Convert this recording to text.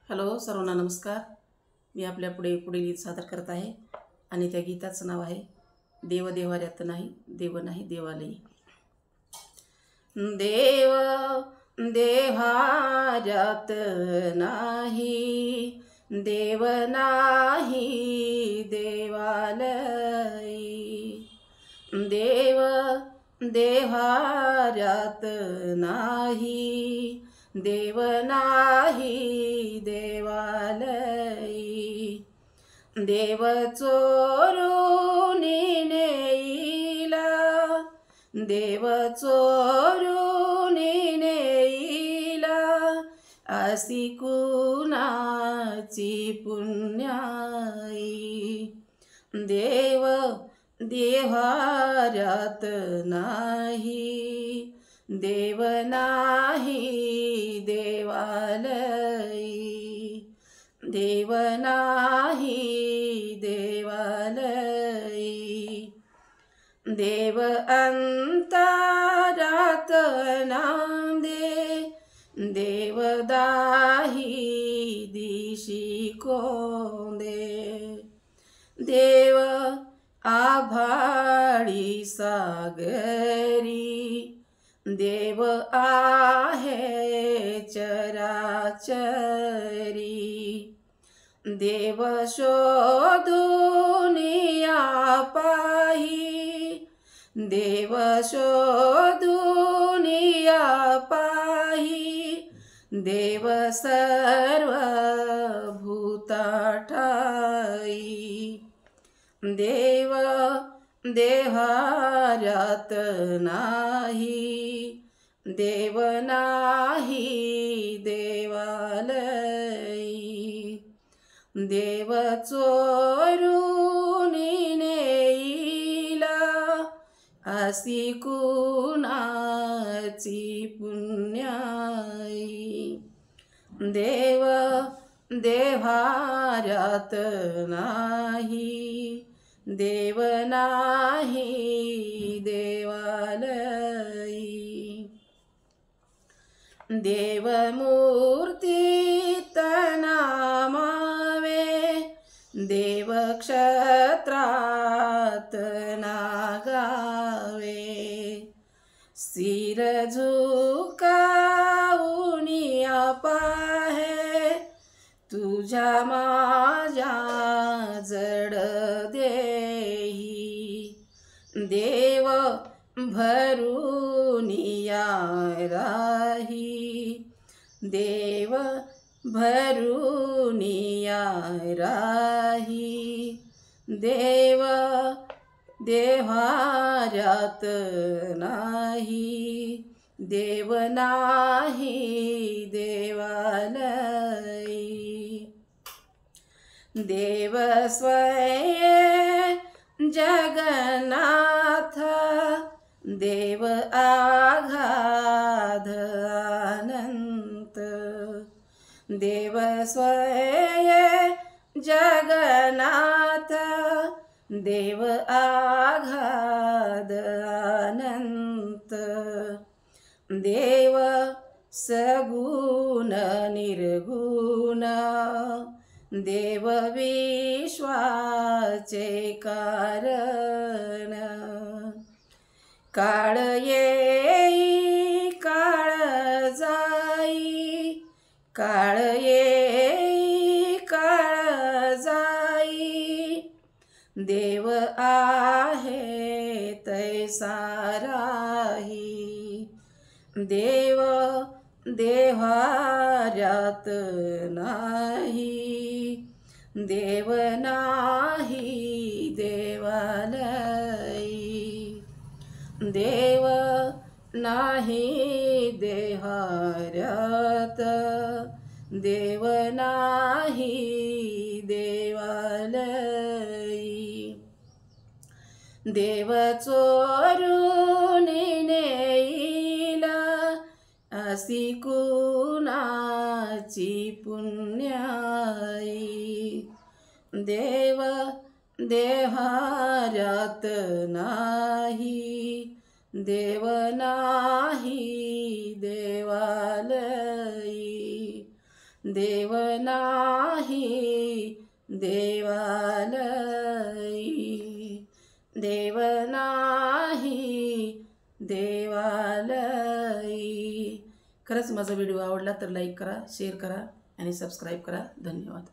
Hello सर्वांना नमस्कार. मी आपल्या पुढील गीत सादर करत आहे आणि त्या गीताचं नाव आहे देव देवाऱ्यात नाही देव नाही देवालयी. देव देव्हाऱ्यात नाही देव नाही देवालयी. देव देव्हाऱ्यात नाही देव नाही देवालयी. देव चोरून नेईला देव चोरून नेईला अशी कुणाची पुण्याई. देव देव्हाऱ्यात नाही देव नाही देवालयी. देव नाही देवालयी. देव अंतरात नांदे देव दाही दिशी कोंदे. देव आभाळी सागरी देव आहे चराचरी. देव शोधून या पाही देव शोधून या पाही. देव सर्व भूता ठाई. देव देव्हाऱ्यात नाही देव नाही देवालयी. देव चोरून नेईला अशी कुणाची पुण्याई. देव देव्हाऱ्यात नाही देव नाही देवालयी. देव मूर्तीत नामावे देव क्षत्रात नागावे. सिर झुकावून पाहे तुझ्या माझ्या जड देही. देव भरून राही देव भरून राही. देव देव्हाऱ्यात नाही देव नाही देवालयी. देव स्वयं जगन्नाथ देव आघाध अनंत. देव स्वयं जगन्नाथ देव आघाध अनंत. देव सगुण निर्गुण देव विश्वाचे कारण. काळ येई काळ जाई काळ येई काळ जाई. देव आहे तैसा राही. देव देव्हाऱ्यात नाही देव नाही देवालयी. देव नाही देव्हाऱ्यात देव नाही देवालयी. देव चोरून नेईला अशी कुणाची पुण्याई. देव देव्हाऱ्यात नाही देव नाही देवालयी. देव नाही देवालयी, देव नाही देवालयी. खरंच माझा व्हिडिओ आवडला तर लाईक करा, शेअर करा आणि सबस्क्राईब करा. धन्यवाद.